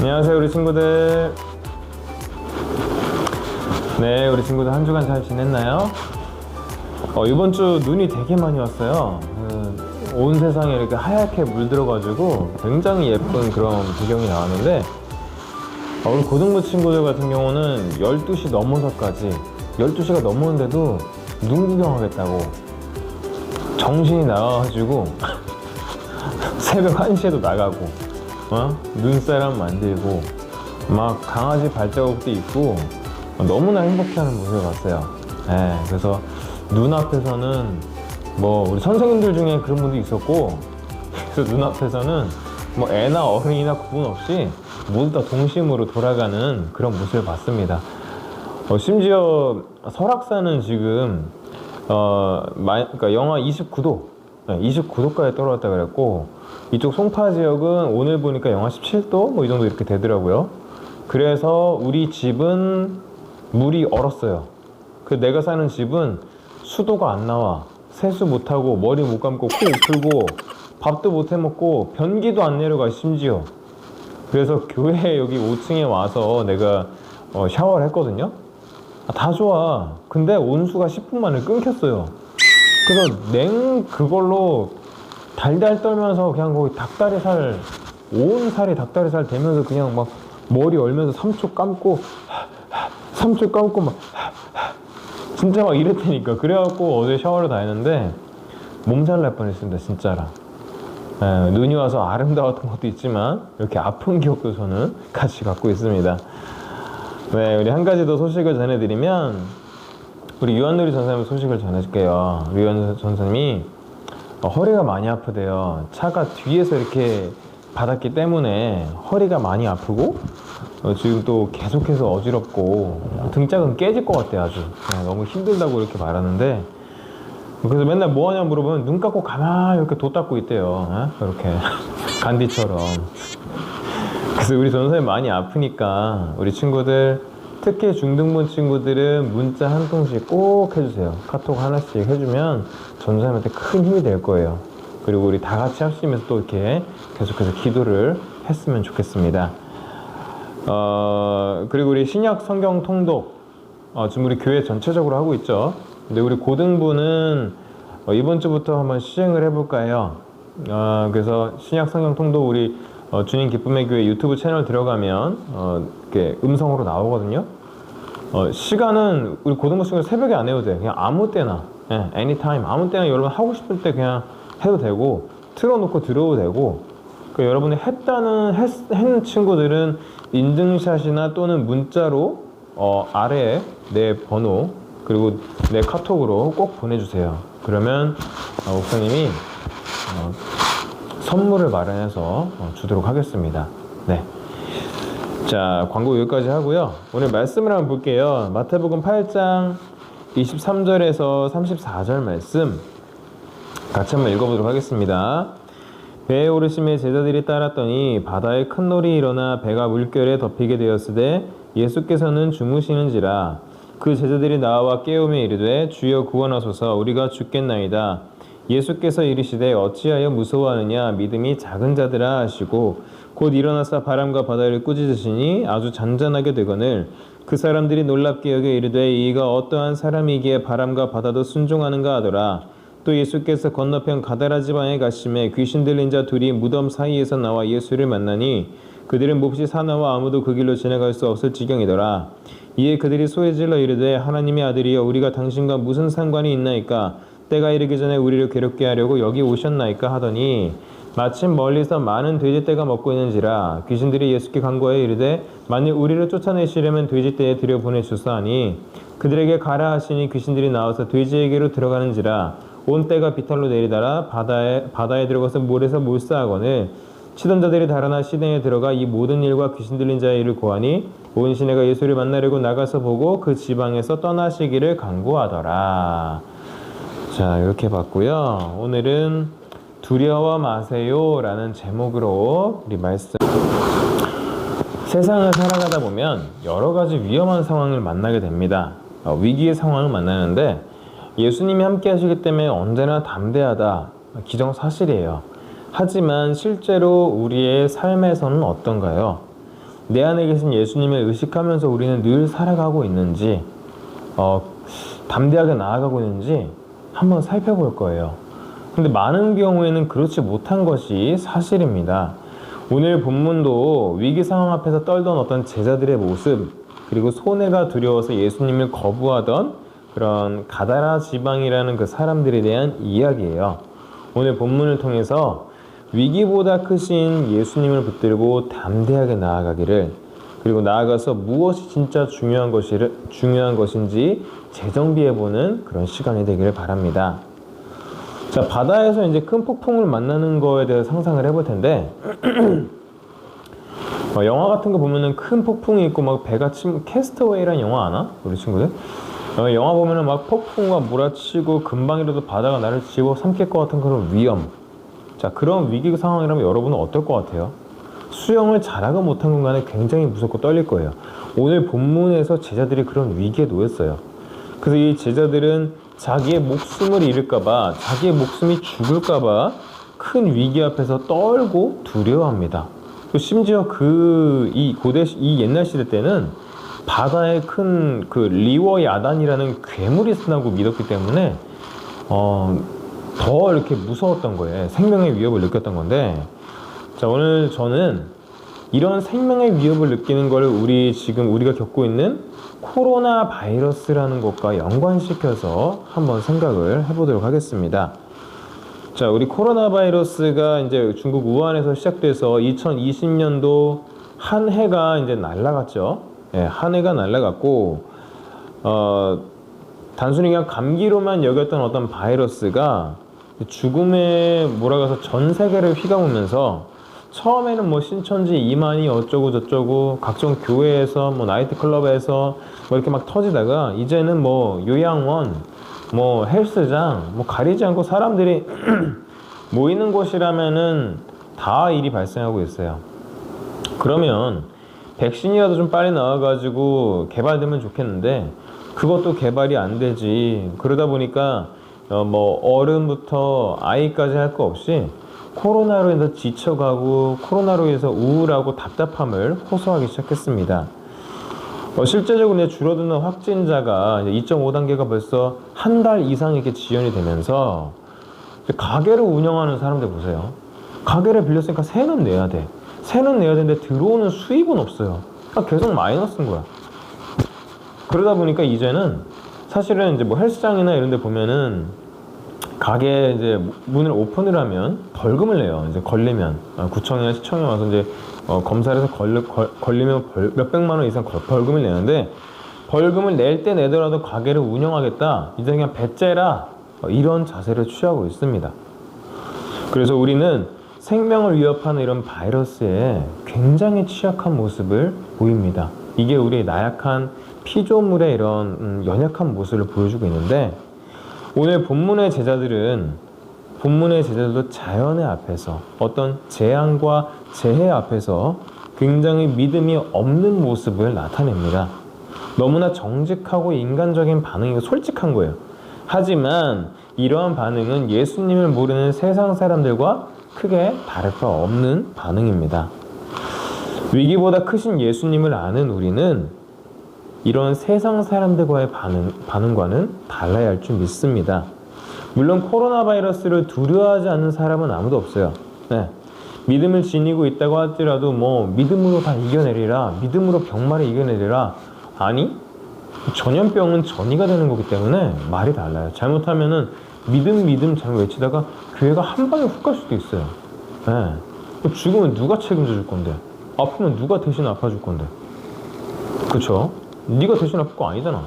안녕하세요 우리 친구들. 네, 우리 친구들 한 주간 잘 지냈나요? 이번 주 눈이 되게 많이 왔어요. 온 세상에 이렇게 하얗게 물들어가지고 굉장히 예쁜 그런 배경이 나왔는데, 우리 고등부 친구들 같은 경우는 12시 넘어서까지 12시가 넘었는데도 눈 구경하겠다고 정신이 나가가지고 새벽 1시에도 나가고 눈사람 만들고 막 강아지 발자국도 있고 너무나 행복해하는 모습을 봤어요. 네, 그래서 눈앞에서는 우리 선생님들 중에 그런 분도 있었고, 그래서 눈앞에서는 애나 어른이나 구분 없이 모두 다 동심으로 돌아가는 그런 모습을 봤습니다. 심지어 설악산은 지금 그러니까 영하 29도 29도까지 떨어졌다 그랬고, 이쪽 송파 지역은 오늘 보니까 영하 17도 이 정도 이렇게 되더라고요. 그래서 우리 집은 물이 얼었어요. 내가 사는 집은 수도가 안 나와. 세수 못하고 머리 못 감고 코 못 풀고 밥도 못 해먹고 변기도 안 내려가 심지어. 그래서 교회 여기 5층에 와서 내가 샤워를 했거든요. 다 좋아. 근데 온수가 10분 만에 끊겼어요. 그래서 그걸로 달달 떨면서 그냥 거기 닭다리살, 온 살이 닭다리살 되면서 그냥 막 머리 얼면서 3초 감고 3초 감고 막 진짜 막 이랬다니까. 그래갖고 어제 샤워를 다 했는데 몸살 날 뻔했습니다 진짜라. 눈이 와서 아름다웠던 것도 있지만 이렇게 아픈 기억도 저는 같이 갖고 있습니다. 네, 우리 한 가지 더 소식을 전해드리면, 우리 유한누리 전사님 소식을 전해줄게요. 유한 전사님이 허리가 많이 아프대요. 차가 뒤에서 이렇게 받았기 때문에 허리가 많이 아프고 지금 또 계속해서 어지럽고 등짝은 깨질 것 같대. 아주 너무 힘들다고 이렇게 말하는데, 그래서 맨날 뭐하냐 물어보면 눈 감고 가만히 이렇게 도 닦고 있대요. 이렇게 간디처럼. 그래서 우리 전사님 많이 아프니까 우리 친구들, 특히 중등부 친구들은 문자 한 통씩 꼭 해주세요. 카톡 하나씩 해주면 전사님한테 큰 힘이 될 거예요. 그리고 우리 다 같이 합심해서 또 이렇게 계속해서 기도를 했으면 좋겠습니다. 그리고 우리 신약 성경 통독 지금 우리 교회 전체적으로 하고 있죠. 근데 우리 고등부는 이번 주부터 한번 시행을 해볼까 해요. 그래서 신약 성경 통독 우리 주님 기쁨의 교회 유튜브 채널 들어가면 이렇게 음성으로 나오거든요. 시간은 우리 고등부 친구들 새벽에 안 해도 돼. 그냥 아무 때나, anytime, 아무 때나 여러분 하고 싶을 때 그냥 해도 되고, 틀어놓고 들어도 되고. 여러분이 했는 친구들은 인증샷이나 또는 문자로 아래에 내 번호 그리고 내 카톡으로 꼭 보내주세요. 그러면 목사님이 선물을 마련해서 주도록 하겠습니다. 네. 자, 광고 여기까지 하고요. 오늘 말씀을 한번 볼게요. 마태복음 8장 23절에서 34절 말씀 같이 한번 읽어보도록 하겠습니다. 배에 오르심에 제자들이 따랐더니 바다에 큰 놀이 일어나 배가 물결에 덮이게 되었으되 예수께서는 주무시는지라. 그 제자들이 나와 깨우며 이르되 주여 구원하소서, 우리가 죽겠나이다. 예수께서 이르시되 어찌하여 무서워하느냐, 믿음이 작은 자들아 하시고 곧 일어나사 바람과 바다를 꾸짖으시니 아주 잔잔하게 되거늘 그 사람들이 놀랍게 여겨 이르되 이가 어떠한 사람이기에 바람과 바다도 순종하는가 하더라. 또 예수께서 건너편 가다라 지방에 가심에 귀신 들린 자 둘이 무덤 사이에서 나와 예수를 만나니 그들은 몹시 사나워 아무도 그 길로 지나갈 수 없을 지경이더라. 이에 그들이 소리질러 이르되 하나님의 아들이여, 우리가 당신과 무슨 상관이 있나이까? 때가 이르기 전에 우리를 괴롭게 하려고 여기 오셨나이까 하더니 마침 멀리서 많은 돼지떼가 먹고 있는지라. 귀신들이 예수께 간구하여 이르되 만일 우리를 쫓아내시려면 돼지떼에 들여보내주소 하니 그들에게 가라 하시니 귀신들이 나와서 돼지에게로 들어가는지라. 온 떼가 비탈로 내리다라 바다에 들어가서 물에서 몰사하거늘 치던 자들이 달아나 시내에 들어가 이 모든 일과 귀신 들린 자의 일을 고하니 온 시내가 예수를 만나려고 나가서 보고 그 지방에서 떠나시기를 간구하더라. 자, 이렇게 봤고요. 오늘은 두려워 마세요 라는 제목으로 우리 말씀. 세상을 살아가다 보면 여러 가지 위험한 상황을 만나게 됩니다. 위기의 상황을 만나는데 예수님이 함께 하시기 때문에 언제나 담대하다, 기정사실이에요. 하지만 실제로 우리의 삶에서는 어떤가요? 내 안에 계신 예수님을 의식하면서 우리는 늘 살아가고 있는지, 담대하게 나아가고 있는지 한번 살펴볼 거예요. 근데 많은 경우에는 그렇지 못한 것이 사실입니다. 오늘 본문도 위기 상황 앞에서 떨던 어떤 제자들의 모습, 그리고 손해가 두려워서 예수님을 거부하던 그런 가다라 지방이라는 그 사람들에 대한 이야기예요. 오늘 본문을 통해서 위기보다 크신 예수님을 붙들고 담대하게 나아가기를, 그리고 나아가서 무엇이 진짜 중요한 것인지 재정비해보는 그런 시간이 되기를 바랍니다. 자, 바다에서 이제 큰 폭풍을 만나는 거에 대해서 상상을 해볼 텐데, 영화 같은 거 보면은 큰 폭풍이 있고 막 배가 캐스터웨이라는 영화 아나? 우리 친구들? 영화 보면은 막 폭풍과 몰아치고 금방이라도 바다가 나를 집어삼킬 것 같은 그런 위험. 자, 그런 위기 상황이라면 여러분은 어떨 것 같아요? 수영을 잘하고 못한 공간에 굉장히 무섭고 떨릴 거예요. 오늘 본문에서 제자들이 그런 위기에 놓였어요. 그래서 이 제자들은 자기의 목숨을 잃을까봐, 자기의 목숨이 죽을까봐 큰 위기 앞에서 떨고 두려워합니다. 또 심지어 이 옛날 시대 때는 바다에 큰 그 리워 야단이라는 괴물이 쓴다고 믿었기 때문에 더 이렇게 무서웠던 거예요. 생명의 위협을 느꼈던 건데, 자, 오늘 저는 이런 생명의 위협을 느끼는 걸 우리가 겪고 있는 코로나 바이러스라는 것과 연관시켜서 한번 생각을 해보도록 하겠습니다. 자, 우리 코로나 바이러스가 이제 중국 우한에서 시작돼서 2020년도 한 해가 이제 날아갔죠. 예, 한 해가 날아갔고, 단순히 그냥 감기로만 여겼던 어떤 바이러스가 죽음에 몰아가서 전 세계를 휘감으면서, 처음에는 뭐 신천지 이만희 어쩌고 저쩌고 각종 교회에서 뭐 나이트클럽에서 뭐 이렇게 막 터지다가, 이제는 뭐 요양원, 뭐 헬스장, 뭐 가리지 않고 사람들이 모이는 곳이라면은 다 일이 발생하고 있어요. 그러면 백신이라도 좀 빨리 나와가지고 개발되면 좋겠는데, 그것도 개발이 안 되지. 그러다 보니까 뭐 어른부터 아이까지 할 거 없이 코로나로 인해서 지쳐가고, 코로나로 인해서 우울하고 답답함을 호소하기 시작했습니다. 실제적으로 줄어드는 확진자가 2.5단계가 벌써 한 달 이상 이렇게 지연이 되면서, 가게를 운영하는 사람들 보세요. 가게를 빌렸으니까 세는 내야 돼. 세는 내야 되는데 들어오는 수입은 없어요. 그러니까 계속 마이너스인 거야. 그러다 보니까 이제는 사실은 이제 뭐 헬스장이나 이런 데 보면은 가게 이제 문을 오픈을 하면 벌금을 내요. 이제 걸리면 구청이나 시청에 와서 이제 검사를 해서 걸리면 몇백만 원 이상 벌금을 내는데, 벌금을 낼 때 내더라도 가게를 운영하겠다, 이제 그냥 배째라, 이런 자세를 취하고 있습니다. 그래서 우리는 생명을 위협하는 이런 바이러스에 굉장히 취약한 모습을 보입니다. 이게 우리 나약한 피조물의 이런 연약한 모습을 보여주고 있는데, 오늘 본문의 제자들도 자연의 앞에서, 어떤 재앙과 재해 앞에서 굉장히 믿음이 없는 모습을 나타냅니다. 너무나 정직하고 인간적인 반응이고 솔직한 거예요. 하지만 이러한 반응은 예수님을 모르는 세상 사람들과 크게 다를 바 없는 반응입니다. 위기보다 크신 예수님을 아는 우리는 이런 세상 사람들과의 반응과는 달라야 할 줄 믿습니다. 물론 코로나 바이러스를 두려워하지 않는 사람은 아무도 없어요. 네. 믿음을 지니고 있다고 하더라도 뭐 믿음으로 다 이겨내리라, 믿음으로 병마를 이겨내리라. 아니, 전염병은 전이가 되는 거기 때문에 말이 달라요. 잘못하면은 믿음 잘못 외치다가 교회가 한 방에 훅 갈 수도 있어요. 네. 죽으면 누가 책임져 줄 건데? 아프면 누가 대신 아파줄 건데? 그쵸? 네가 대신 아플 거 아니잖아.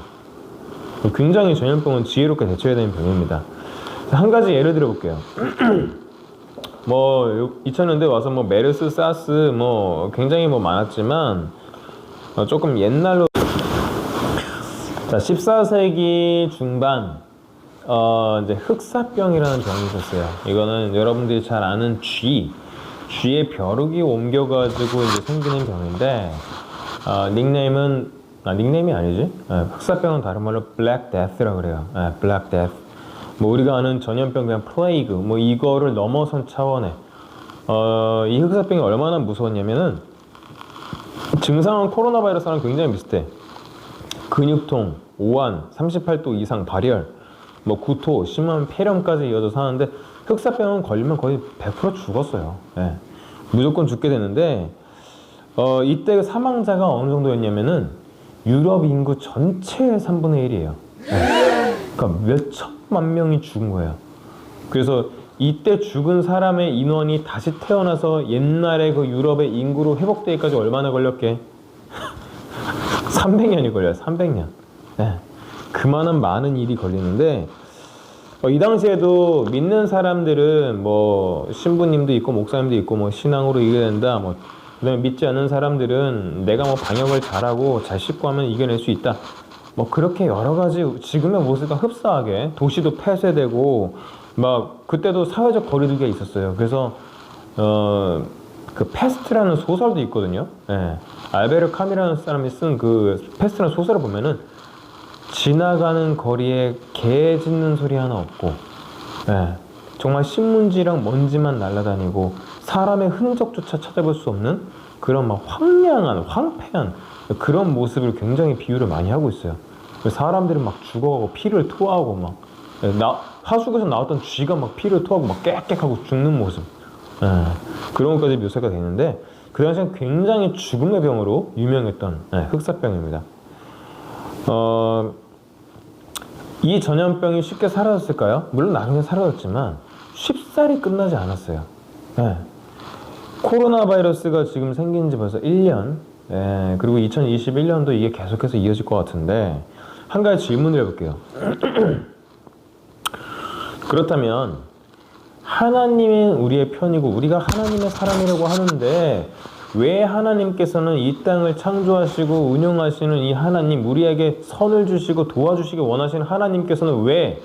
굉장히 전염병은 지혜롭게 대처해야 되는 병입니다. 한 가지 예를 들어 볼게요. 뭐 2000년대 와서 뭐 메르스, 사스 뭐 굉장히 뭐 많았지만, 조금 옛날로, 자, 14세기 중반 이제 흑사병이라는 병이 있었어요. 이거는 여러분들이 잘 아는 쥐의 벼룩이 옮겨가지고 이제 생기는 병인데, 닉네임이 아니지? 흑사병은 다른 말로 블랙 데스라고 그래요. 블랙 데스. 뭐 우리가 아는 전염병 그냥 플레이그 뭐 이거를 넘어선 차원의 이 흑사병이 얼마나 무서웠냐면은, 증상은 코로나 바이러스랑 굉장히 비슷해. 근육통, 오한, 38도 이상 발열, 뭐 구토, 심한 폐렴까지 이어져서 하는데 흑사병은 걸리면 거의 100% 죽었어요. 예. 무조건 죽게 되는데 이때 사망자가 어느 정도였냐면은 유럽 인구 전체의 3분의 1이에요. 예. 그러니까 몇 천만 명이 죽은 거예요. 그래서 이때 죽은 사람의 인원이 다시 태어나서 옛날에 그 유럽의 인구로 회복되기까지 얼마나 걸렸게? 300년이 걸려요. 300년. 네. 그만한 많은 일이 걸리는데 이 당시에도 믿는 사람들은 뭐 신부님도 있고 목사님도 있고 뭐 신앙으로 이겨야 된다. 뭐 그다음에 믿지 않는 사람들은 내가 뭐 방역을 잘하고 잘 씻고 하면 이겨낼 수 있다. 뭐 그렇게 여러 가지 지금의 모습과 흡사하게 도시도 폐쇄되고 막 그때도 사회적 거리두기가 있었어요. 그래서 그 패스트라는 소설도 있거든요. 예. 알베르 카미라는 사람이 쓴 그 패스트라는 소설을 보면은 지나가는 거리에 개 짖는 소리 하나 없고, 예. 정말 신문지랑 먼지만 날아다니고 사람의 흔적조차 찾아볼 수 없는 그런 막 황량한 황폐한 그런 모습을 굉장히 비유를 많이 하고 있어요. 사람들은 막 죽어가고 피를 토하고 막 하수구에서 나왔던 쥐가 막 피를 토하고 막 깨끗하고 죽는 모습, 그런 것까지 묘사가 되는데 그 당시엔 굉장히 죽음의 병으로 유명했던 흑사병입니다. 이 전염병이 쉽게 사라졌을까요? 물론 나중에 사라졌지만 쉽사리 끝나지 않았어요. 코로나 바이러스가 지금 생긴 지 벌써 1년, 그리고 2021년도 이게 계속해서 이어질 것 같은데 한 가지 질문을 해볼게요. 그렇다면 하나님은 우리의 편이고 우리가 하나님의 사람이라고 하는데 왜 하나님께서는 이 땅을 창조하시고 운영하시는 이 하나님, 우리에게 선을 주시고 도와주시기 원하시는 하나님께서는 왜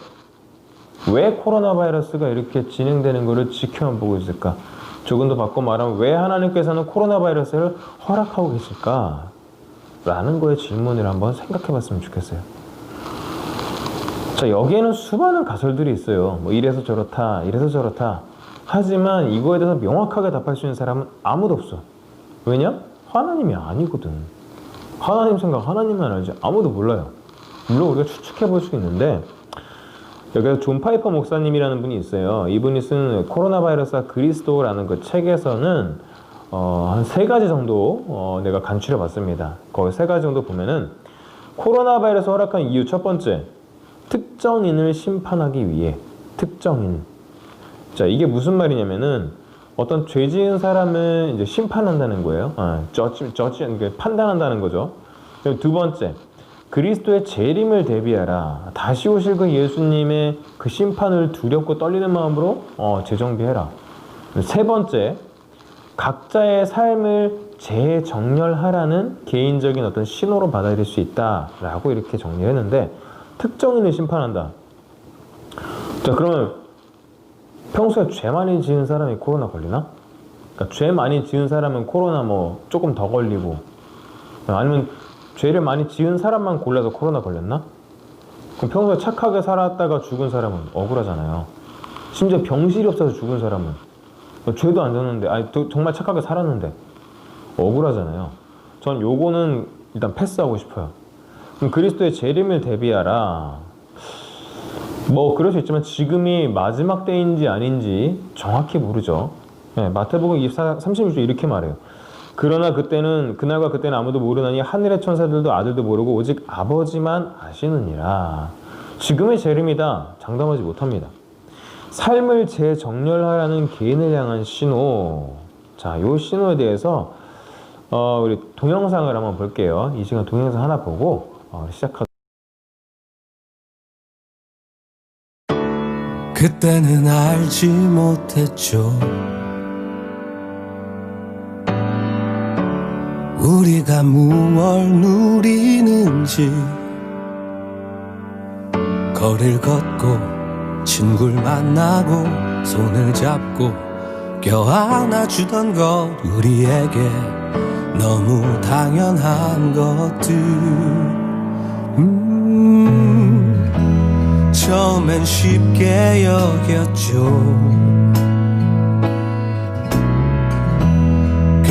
코로나 바이러스가 이렇게 진행되는 것을 지켜만 보고 있을까? 조금 더 바꿔 말하면 왜 하나님께서는 코로나 바이러스를 허락하고 계실까? 라는 거에 질문을 한번 생각해 봤으면 좋겠어요. 자, 여기에는 수많은 가설들이 있어요. 뭐 이래서 저렇다, 이래서 저렇다. 하지만 이거에 대해서 명확하게 답할 수 있는 사람은 아무도 없어. 왜냐? 하나님이 아니거든. 하나님 생각 하나님만 알지 아무도 몰라요. 물론 우리가 추측해 볼 수 있는데 여기서 존 파이퍼 목사님이라는 분이 있어요. 이분이 쓴 코로나 바이러스와 그리스도라는 그 책에서는 한 3가지 정도 내가 간추려 봤습니다. 거기 3가지 정도 보면은 코로나 바이러스 허락한 이유 첫 번째, 특정인을 심판하기 위해. 특정인. 자, 이게 무슨 말이냐면은 어떤 죄 지은 사람을 이제 심판한다는 거예요. 판단한다는 거죠. 그리고 두 번째, 그리스도의 재림을 대비하라. 다시 오실 그 예수님의 그 심판을 두렵고 떨리는 마음으로 재정비해라. 세 번째, 각자의 삶을 재정렬하라는 개인적인 어떤 신호로 받아들일 수 있다라고 이렇게 정리했는데 특정인을 심판한다. 자, 그러면 평소에 죄 많이 지은 사람이 코로나 걸리나? 그러니까 죄 많이 지은 사람은 코로나 뭐 조금 더 걸리고, 아니면 죄를 많이 지은 사람만 골라서 코로나 걸렸나? 그럼 평소에 착하게 살았다가 죽은 사람은 억울하잖아요. 심지어 병실이 없어서 죽은 사람은 죄도 안 졌는데, 정말 착하게 살았는데 억울하잖아요. 전 요거는 일단 패스하고 싶어요. 그럼 그리스도의 재림을 대비하라. 뭐 그럴 수 있지만 지금이 마지막 때인지 아닌지 정확히 모르죠. 마태복음 24, 36절 이렇게 말해요. 그러나 그날과 그때는 아무도 모르나니 하늘의 천사들도 아들도 모르고 오직 아버지만 아시느니라. 지금의 재림이다. 장담하지 못합니다. 삶을 재정렬하라는 개인을 향한 신호. 자, 요 신호에 대해서 우리 동영상을 한번 볼게요. 이 시간 동영상 하나 보고 시작하도록. 그때는 알지 못했죠. 우리가 무얼 누리는지. 거리를 걷고 친구를 만나고 손을 잡고 껴안아주던 것, 우리에게 너무 당연한 것들. 처음엔 쉽게 여겼죠.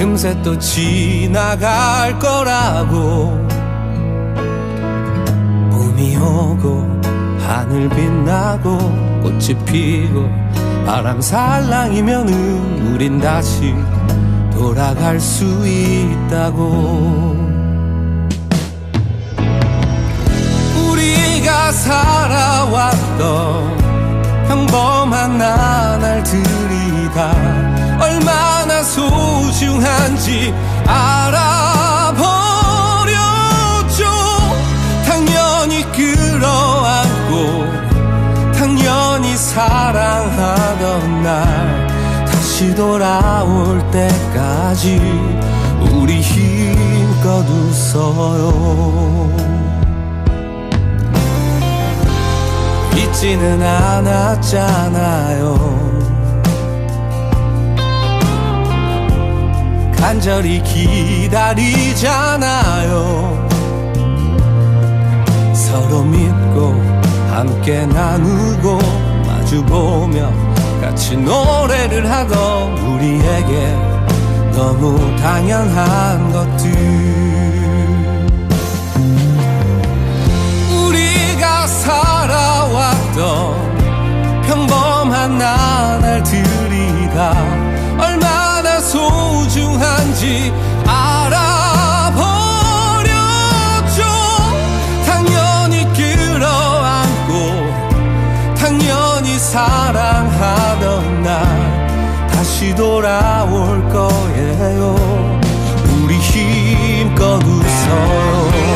금세 또 지나갈 거라고. 봄이 오고 하늘 빛나고 꽃이 피고 바람 살랑이면은 우린 다시 돌아갈 수 있다고. 우리가 살아왔던 평범한 나날들이 다 얼마나 소중한지 알아버렸죠. 당연히 끌어안고 당연히 사랑하던 날 다시 돌아올 때까지 우리 힘껏 웃어요. 잊지는 않았잖아요. 간절히 기다리잖아요. 서로 믿고 함께 나누고 마주보며 같이 노래를 하던 우리에게 너무 당연한 것들. 우리가 살아왔던 평범한 나날들이 다 얼마나 소중한지 알아버렸죠. 당연히 끌어안고 당연히 사랑하던 날 다시 돌아올 거예요. 우리 힘껏 웃어요.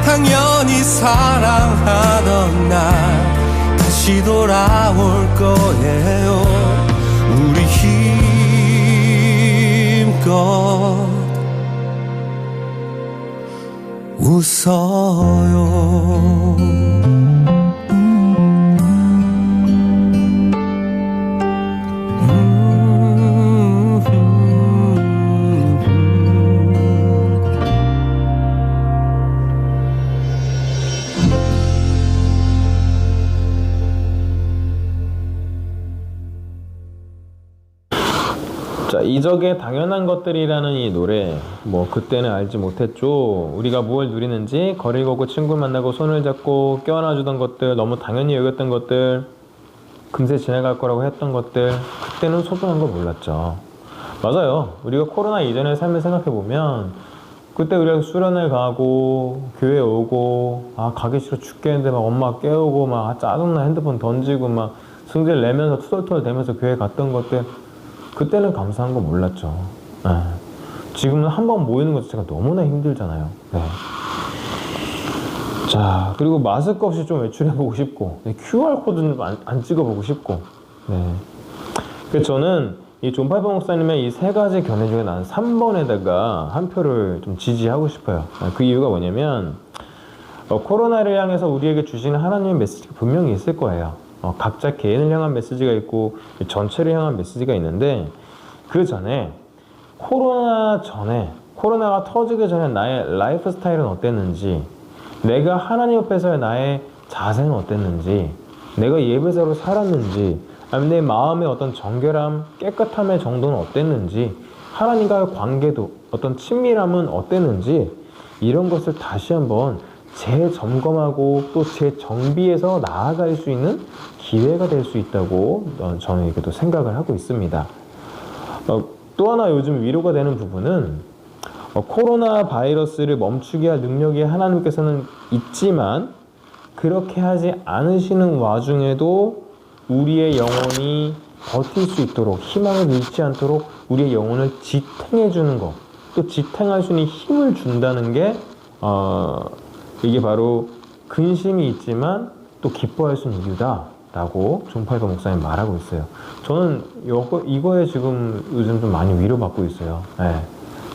당연히 사랑하던 날 다시 돌아올 거예요. 우리 힘껏 웃어요. 자, 이적의 당연한 것들이라는 이 노래, 뭐 그때는 알지 못했죠. 우리가 무엇을 누리는지, 거리 걷고 친구 만나고 손을 잡고 껴안아주던 것들, 너무 당연히 여겼던 것들, 금세 지나갈 거라고 했던 것들, 그때는 소중한 걸 몰랐죠. 맞아요. 우리가 코로나 이전의 삶을 생각해보면 그때 우리가 수련회 가고 교회 오고 가기 싫어 죽겠는데 막 엄마 깨우고 막 짜증나 핸드폰 던지고 막 승질 내면서 투덜투덜 대면서 교회 갔던 것들, 그때는 감사한 거 몰랐죠. 네. 지금은 한 번 모이는 것 자체가 너무나 힘들잖아요. 네. 자, 그리고 마스크 없이 좀 외출해보고 싶고, QR코드는 안 찍어보고 싶고, 네. 그래서 저는 이 존 파이퍼 목사님의 이 세 가지 견해 중에 나는 3번에다가 한 표를 좀 지지하고 싶어요. 그 이유가 뭐냐면, 코로나를 향해서 우리에게 주시는 하나님의 메시지가 분명히 있을 거예요. 각자 개인을 향한 메시지가 있고 전체를 향한 메시지가 있는데, 그 전에 코로나가 터지기 전에 나의 라이프 스타일은 어땠는지, 내가 하나님 앞에서의 나의 자세는 어땠는지, 내가 예배자로 살았는지, 아니면 내 마음의 어떤 정결함, 깨끗함의 정도는 어땠는지, 하나님과의 관계도 어떤 친밀함은 어땠는지, 이런 것을 다시 한번 재점검하고 또 재정비해서 나아갈 수 있는 기회가 될 수 있다고 저는 이렇게 또 생각을 하고 있습니다. 또 하나 요즘 위로가 되는 부분은 코로나 바이러스를 멈추게 할 능력이 하나님께서는 있지만 그렇게 하지 않으시는 와중에도 우리의 영혼이 버틸 수 있도록, 희망을 잃지 않도록 우리의 영혼을 지탱해 주는 것, 또 지탱할 수 있는 힘을 준다는 게 이게 바로 근심이 있지만 또 기뻐할 수 있는 이유다 라고 존 파이퍼 목사님 말하고 있어요. 저는 이거에 지금 요즘 좀 많이 위로받고 있어요. 네.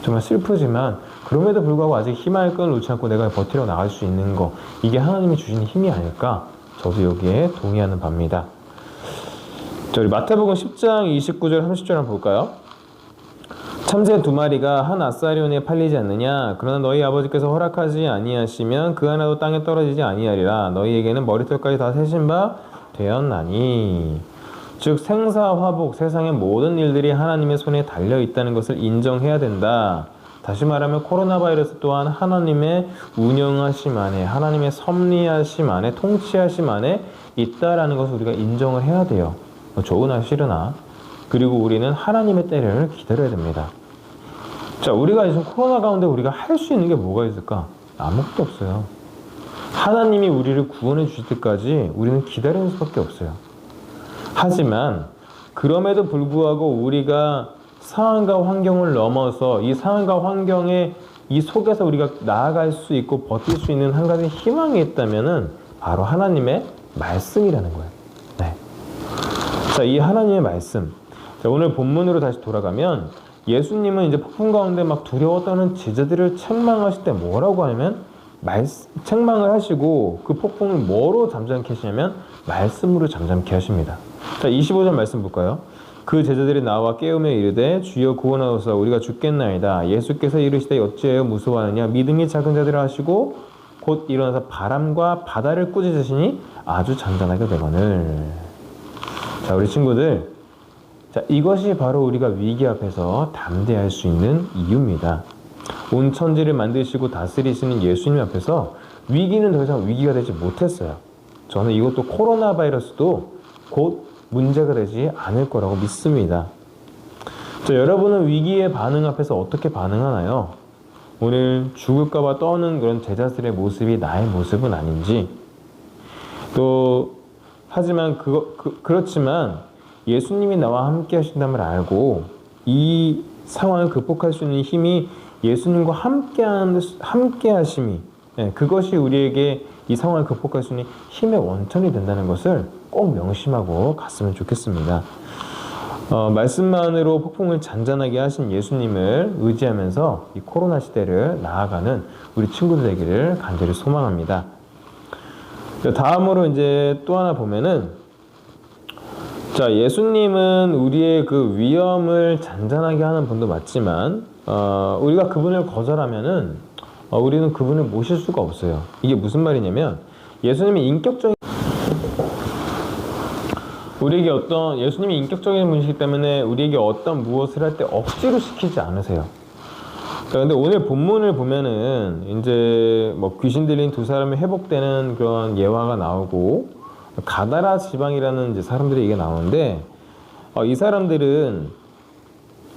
정말 슬프지만 그럼에도 불구하고 아직 희망의 끈을 놓지 않고 내가 버티려 나갈 수 있는 거, 이게 하나님이 주신 힘이 아닐까, 저도 여기에 동의하는 바입니다. 자, 우리 마태복음 10장 29절 30절 한번 볼까요? 참새 2마리가 한 아사리온에 팔리지 않느냐? 그러나 너희 아버지께서 허락하지 아니하시면 그 하나도 땅에 떨어지지 아니하리라. 너희에게는 머리털까지 다 세신 바 되었나니. 즉 생사화복 세상의 모든 일들이 하나님의 손에 달려 있다는 것을 인정해야 된다. 다시 말하면 코로나 바이러스 또한 하나님의 운영하심 안에, 하나님의 섭리하심 안에, 통치하심 안에 있다라는 것을 우리가 인정을 해야 돼요. 좋으나 싫으나. 그리고 우리는 하나님의 때를 기다려야 됩니다. 자, 우리가 지금 코로나 가운데 우리가 할 수 있는 게 뭐가 있을까? 아무것도 없어요. 하나님이 우리를 구원해 주실 때까지 우리는 기다리는 수밖에 없어요. 하지만 그럼에도 불구하고 우리가 상황과 환경을 넘어서 이 상황과 환경에 이 속에서 우리가 나아갈 수 있고 버틸 수 있는 한 가지 희망이 있다면은 바로 하나님의 말씀이라는 거예요. 네. 자, 이 하나님의 말씀. 자, 오늘 본문으로 다시 돌아가면 예수님은 이제 폭풍 가운데 막 두려워 떠는 제자들을 책망하실 때 뭐라고 하냐면 책망을 하시고 그 폭풍을 뭐로 잠잠케 하시냐면 말씀으로 잠잠케 하십니다. 자, 25절 말씀 볼까요? 그 제자들이 나와 깨우며 이르되 주여 구원하소서 우리가 죽겠나이다. 예수께서 이르시되 어찌하여 무서워하느냐 믿음이 작은 자들아 하시고 곧 일어나서 바람과 바다를 꾸짖으시니 아주 잔잔하게 되거늘. 자, 우리 친구들, 자, 이것이 바로 우리가 위기 앞에서 담대할 수 있는 이유입니다. 온 천지를 만드시고 다스리시는 예수님 앞에서 위기는 더 이상 위기가 되지 못했어요. 저는 이것도 코로나 바이러스도 곧 문제가 되지 않을 거라고 믿습니다. 자, 여러분은 위기의 반응 앞에서 어떻게 반응하나요? 오늘 죽을까봐 떠는 그런 제자들의 모습이 나의 모습은 아닌지, 또 하지만 그렇지만 예수님이 나와 함께 하신다는 걸 알고 이 상황을 극복할 수 있는 힘이 예수님과 함께 하심이, 그것이 우리에게 이 상황을 극복할 수 있는 힘의 원천이 된다는 것을 꼭 명심하고 갔으면 좋겠습니다. 말씀만으로 폭풍을 잔잔하게 하신 예수님을 의지하면서 이 코로나 시대를 나아가는 우리 친구들 되기를 간절히 소망합니다. 다음으로 이제 또 하나 보면은, 자, 예수님은 우리의 그 위험을 잔잔하게 하는 분도 맞지만, 우리가 그분을 거절하면은, 우리는 그분을 모실 수가 없어요. 이게 무슨 말이냐면, 예수님이 예수님이 인격적인 분이시기 때문에 우리에게 어떤 무엇을 할 때 억지로 시키지 않으세요. 그런데 오늘 본문을 보면은 이제 뭐 귀신 들린 두 사람이 회복되는 그런 예화가 나오고 가다라 지방이라는 이제 사람들이 이게 나오는데, 이 사람들은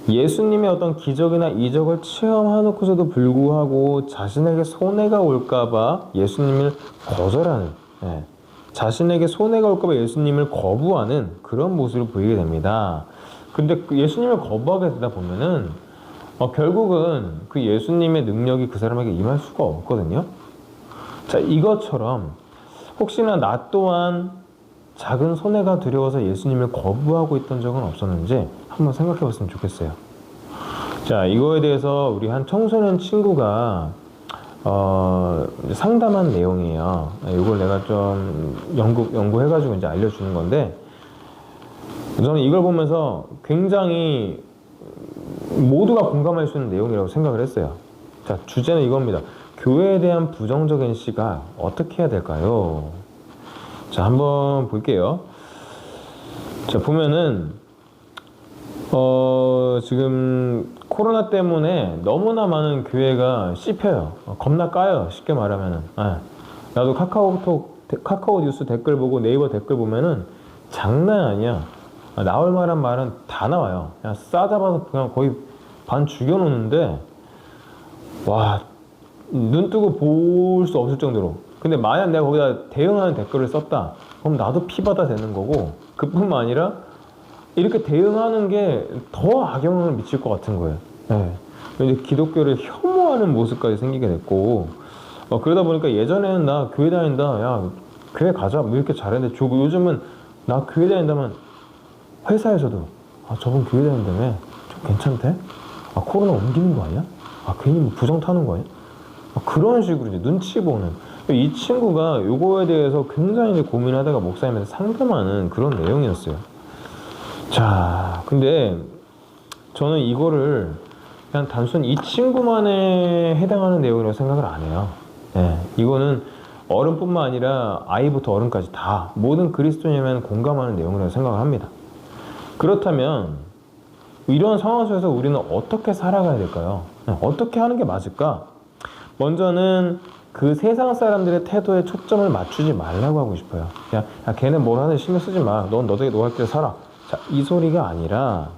예수님의 어떤 기적이나 이적을 체험해놓고서도 불구하고 자신에게 손해가 올까봐 예수님을 거절하는, 자신에게 손해가 올까봐 예수님을 거부하는 그런 모습을 보이게 됩니다. 근데 예수님을 거부하게 되다 보면은 결국은 그 예수님의 능력이 그 사람에게 임할 수가 없거든요. 자, 이것처럼 혹시나 나 또한 작은 손해가 두려워서 예수님을 거부하고 있던 적은 없었는지 한번 생각해 봤으면 좋겠어요. 자, 이거에 대해서 우리 한 청소년 친구가 상담한 내용이에요. 이걸 내가 좀 연구해가지고 이제 알려주는 건데, 저는 이걸 보면서 굉장히 모두가 공감할 수 있는 내용이라고 생각을 했어요. 자, 주제는 이겁니다. 교회에 대한 부정적인 시각 어떻게 해야 될까요? 자, 한번 볼게요. 자, 보면은 지금 코로나 때문에 너무나 많은 교회가 씹혀요. 겁나 까요. 쉽게 말하면은. 나도 카카오 뉴스 댓글 보고 네이버 댓글 보면은 장난 아니야. 나올 만한 말은 다 나와요. 그냥 싸잡아서 그냥 거의 반 죽여놓는데, 와, 눈 뜨고 볼 수 없을 정도로. 근데 만약 내가 거기다 대응하는 댓글을 썼다, 그럼 나도 피받아 되는 거고, 그뿐만 아니라 이렇게 대응하는 게 더 악영향을 미칠 것 같은 거예요. 이제 기독교를 혐오하는 모습까지 생기게 됐고, 그러다 보니까 예전에는 나 교회 다닌다, 야 교회 가자 뭐 이렇게 잘했는데, 요즘은 나 교회 다닌다면 회사에서도 저분 교회 다닌다며 좀 괜찮대? 코로나 옮기는 거 아니야? 괜히 뭐 부정 타는 거 아니야? 그런 식으로 이제 눈치 보는, 이 친구가 요거에 대해서 굉장히 고민하다가 목사님한테 상담하는 그런 내용이었어요. 자, 근데 저는 이거를 그냥 단순 이 친구만에 해당하는 내용이라고 생각을 안 해요. 네, 이거는 어른뿐만 아니라 아이부터 어른까지 다 모든 그리스도인이면 공감하는 내용이라고 생각을 합니다. 그렇다면 이런 상황 속에서 우리는 어떻게 살아가야 될까요? 어떻게 하는 게 맞을까? 먼저는 그 세상 사람들의 태도에 초점을 맞추지 말라고 하고 싶어요. 야, 걔네 뭘 하는지 신경 쓰지 마. 넌 너도 너 할 길 살아. 자, 이 소리가 아니라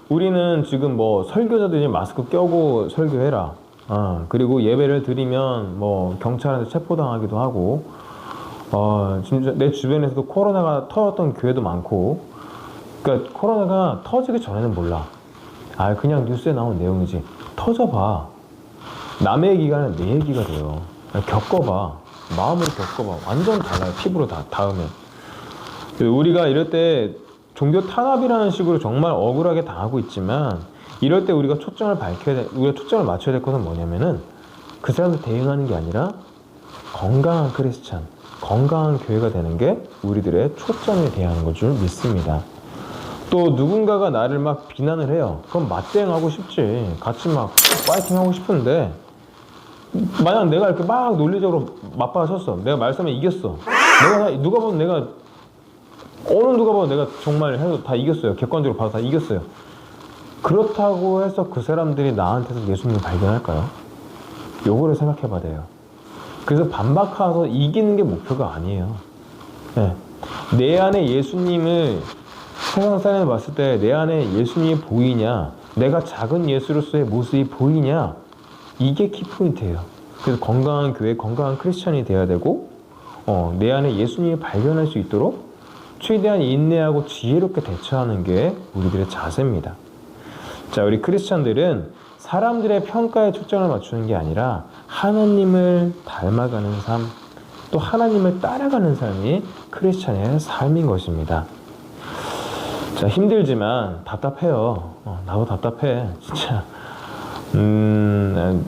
우리는 지금 뭐 설교자들이 마스크 껴고 설교해라. 그리고 예배를 드리면 뭐 경찰한테 체포당하기도 하고, 진짜 내 주변에서도 코로나가 터졌던 교회도 많고, 그러니까 코로나가 터지기 전에는 몰라. 그냥 뉴스에 나온 내용이지. 터져봐. 남의 얘기가 아니라 내 얘기가 돼요. 겪어봐. 마음으로 겪어봐. 완전 달라요. 피부로 닿으면. 우리가 이럴 때 종교 탄압이라는 식으로 정말 억울하게 당하고 있지만, 이럴 때 우리가 우리가 초점을 맞춰야 될 것은 뭐냐면은 그 사람들 대응하는 게 아니라 건강한 크리스찬, 건강한 교회가 되는 게 우리들의 초점이 돼야 하는 것 줄 믿습니다. 또 누군가가 나를 막 비난을 해요. 그럼 맞대응하고 싶지. 같이 막 파이팅 하고 싶은데, 만약 내가 이렇게 막 논리적으로 맞받아쳤어. 내가 말싸움에 이겼어. 누가 봐도 내가 정말 해도 다 이겼어요. 객관적으로 봐도 다 이겼어요. 그렇다고 해서 그 사람들이 나한테서 예수님을 발견할까요? 요거를 생각해 봐야 돼요. 그래서 반박하서 이기는 게 목표가 아니에요. 네. 내 안에 예수님을 세상 사람이 봤을 때 내 안에 예수님이 보이냐, 내가 작은 예수로서의 모습이 보이냐, 이게 키포인트예요. 그래서 건강한 교회, 건강한 크리스찬이 돼야 되고, 내 안에 예수님을 발견할 수 있도록 최대한 인내하고 지혜롭게 대처하는 게 우리들의 자세입니다. 자, 우리 크리스찬들은 사람들의 평가에 초점을 맞추는 게 아니라 하나님을 닮아가는 삶, 또 하나님을 따라가는 삶이 크리스찬의 삶인 것입니다. 자, 힘들지만 답답해요. 나도 답답해, 진짜. 난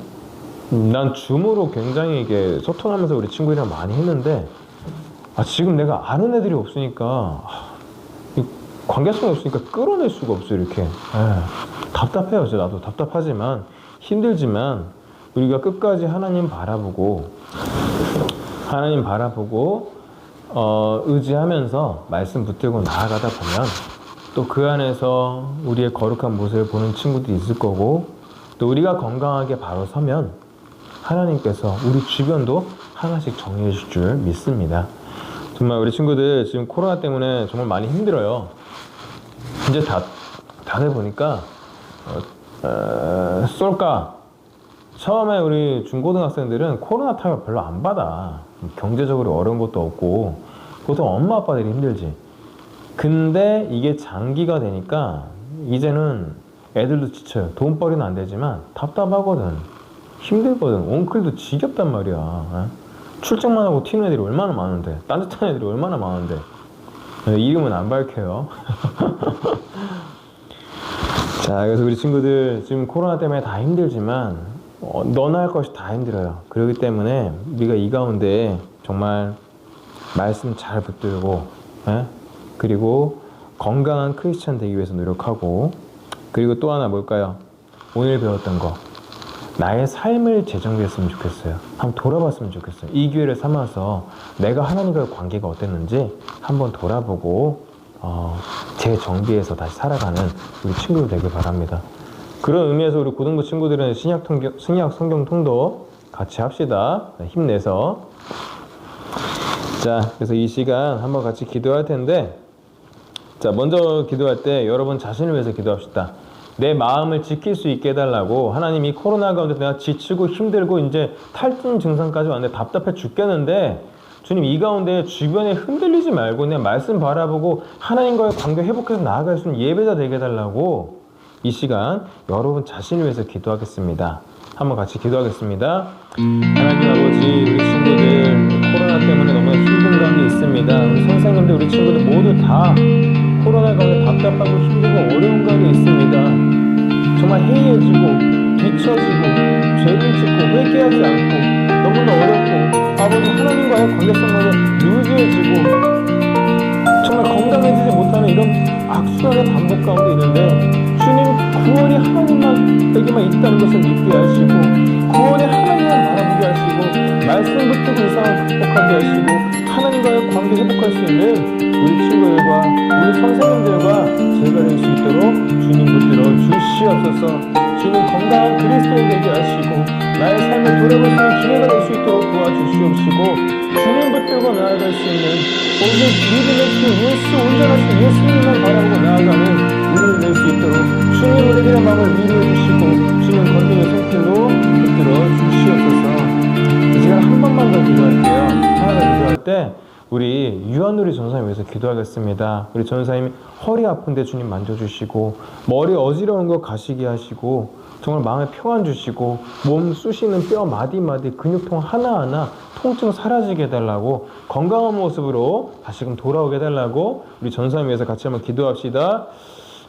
줌으로 굉장히 이게 소통하면서 우리 친구들이랑 많이 했는데, 지금 내가 아는 애들이 없으니까, 관계성이 없으니까 끌어낼 수가 없어요, 이렇게. 답답해요. 나도 답답하지만, 힘들지만, 우리가 끝까지 하나님 바라보고, 의지하면서 말씀 붙들고 나아가다 보면, 또 그 안에서 우리의 거룩한 모습을 보는 친구들이 있을 거고, 또 우리가 건강하게 바로 서면 하나님께서 우리 주변도 하나씩 정리해 줄 줄 믿습니다. 정말 우리 친구들 지금 코로나 때문에 정말 많이 힘들어요. 이제 다들 보니까 쏠까? 처음에 우리 중고등학생들은 코로나 타격 별로 안 받아. 경제적으로 어려운 것도 없고, 보통 엄마 아빠들이 힘들지. 근데 이게 장기가 되니까 이제는 애들도 지쳐요. 돈벌이는 안 되지만 답답하거든. 힘들거든. 옹클도 지겹단 말이야. 출장만 하고 튀는 애들이 얼마나 많은데, 딴짓하는 애들이 얼마나 많은데. 이름은 안 밝혀요. 자, 그래서 우리 친구들 지금 코로나 때문에 다 힘들지만 너나 할 것이 다 힘들어요. 그렇기 때문에 우리가 이 가운데 정말 말씀 잘 붙들고, 그리고 건강한 크리스찬 되기 위해서 노력하고, 그리고 또 하나 뭘까요? 오늘 배웠던 거, 나의 삶을 재정비했으면 좋겠어요. 한번 돌아봤으면 좋겠어요. 이 기회를 삼아서 내가 하나님과의 관계가 어땠는지 한번 돌아보고 재정비해서 다시 살아가는 우리 친구들 되길 바랍니다. 그런 의미에서 우리 고등부 친구들은 신약 성경 통도 같이 합시다. 힘내서. 자, 그래서 이 시간 한번 같이 기도할 텐데, 자, 먼저 기도할 때 여러분 자신을 위해서 기도합시다. 내 마음을 지킬 수 있게 해달라고. 하나님이 코로나 가운데 내가 지치고 힘들고 이제 탈진 증상까지 왔는데 답답해 죽겠는데, 주님 이 가운데 주변에 흔들리지 말고 그냥 말씀 바라보고 하나님과의 관계 회복해서 나아갈 수 있는 예배자 되게 해달라고 이 시간 여러분 자신을 위해서 기도하겠습니다. 한번 같이 기도하겠습니다. 하나님 아버지, 우리 친구들 코로나 때문에 너무 힘든 가운데 있습니다. 우리 선생님들, 우리 친구들 모두 다 코로나 가운데 답답하고 힘들고 어려운 가운데 있습니다. 정말 해이해지고 뒤처지고 죄를 짓고 회개하지 않고 너무나 어렵고, 아버지 하나님과의 관계성으로 루즈해지고 정말 합당해지지 못하는 이런 악순환의 반복 가운데 있는데 주님 구원이 하나님에게만 있다는 것을 믿게 하시고 구원이 하나님만 바라보게 하시고 말씀 붙들고 이 상황을 극복하게 하시고 하나님과의 관계 회복할 수 있는 우리 친구들과 우리 선생님들과 제가 될 수 있도록 주님 붙들어 주시옵소서. 주님 건강한 그리스도인 되게 하시고 나의 삶을 돌아볼 수 있는 기회가 될 수 있도록 도와주시옵시고 주님 붙들고 나아갈 수 있는 오직 믿음의 주 예수 온전하신 예수님만 바라보고 나아가는 우리를 낼 수 있도록 주님 우리들의 마음을 위로해 주시고 주님 건강의 손길로 붙들어 주시옵소서. 이 시간 한 번만 더 기도할게요. 하나 더 기도할 때 우리 유한누리 전사님 위해서 기도하겠습니다. 우리 전사님이 허리 아픈데 주님 만져주시고 머리 어지러운 거 가시게 하시고 정말 마음에 평안 주시고 몸 쑤시는 뼈 마디마디 근육통 하나하나 통증 사라지게 해달라고 건강한 모습으로 다시금 돌아오게 해달라고 우리 전사님 위해서 같이 한번 기도합시다.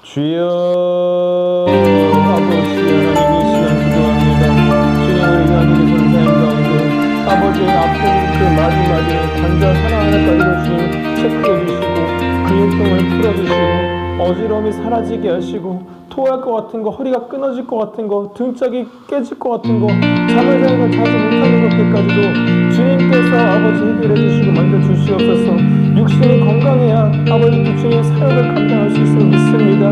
주여 아버지 하나님 이 시간 기도합니다. 주님 우리 유한누리 전사님 가운데 아버지의 아픈 그 마디마디에 관절 하나하나까지도 주님 체크해 주시고 근육통을 풀어주시고 어지러움이 사라지게 하시고 토할 것 같은 거 허리가 끊어질 것 같은 거 등짝이 깨질 것 같은 거 잠을 자기가 자지 못하는 것들까지도 주님께서 아버지 해결해 주시고 만져주시옵소서. 육신이 건강해야 아버지 주님의 사역을 감당할 수 있음을 믿습니다.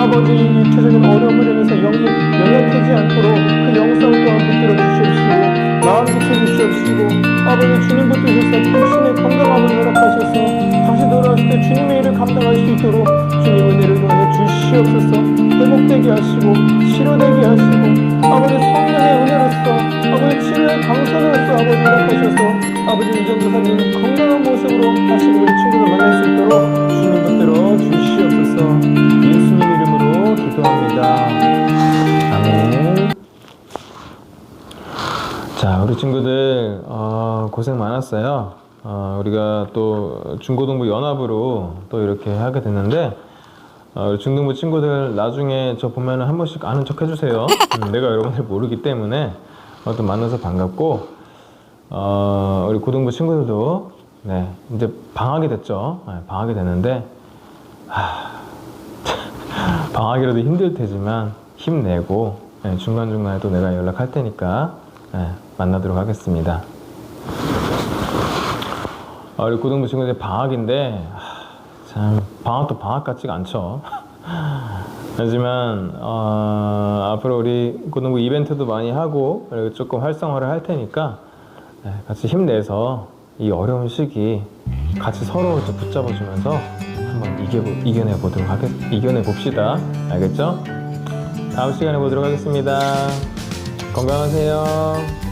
아버지 육체적인 어려움을 인해서 영이 연약해지지 않도록 그 영성 또한 붙들어 주시옵시고 마음 지켜주시옵시고 아버지 주님 붙드셔서 당신의 건강함을 허락하셔서 다시 돌아왔을 때 주님의 일을 감당할 수 있도록 주님 은혜를 더해 주시옵소서. 회복되게 하시고 치료되게 하시고 아버지 성령의 은혜로서 아버지 치료의 강선으로서 아버지 허락하셔서 아버지 이전도사님 건강한 모습으로 다시 우리 친구들 만날 수 있도록 주님 붙들어 주시옵소서. 예수님 이름으로 기도합니다. 아멘. 자, 우리 친구들 고생 많았어요. 우리가 또 중고등부 연합으로 또 이렇게 하게 됐는데 우리 중등부 친구들 나중에 저 보면 한 번씩 아는 척 해주세요. 내가 여러분들 모르기 때문에 또 만나서 반갑고 우리 고등부 친구들도 네, 이제 방학이 됐죠. 네, 방학이 됐는데 방학이라도 힘들 테지만 힘내고 네, 중간중간에 또 내가 연락할 테니까 네, 만나도록 하겠습니다. 우리 고등부 친구들 방학인데 참 방학도 방학 같지가 않죠. 하지만 앞으로 우리 고등부 이벤트도 많이 하고 그리고 조금 활성화를 할 테니까 네, 같이 힘내서 이 어려운 시기 같이 서로 붙잡아주면서 한번 이겨내 봅시다. 알겠죠? 다음 시간에 보도록 하겠습니다. 건강하세요.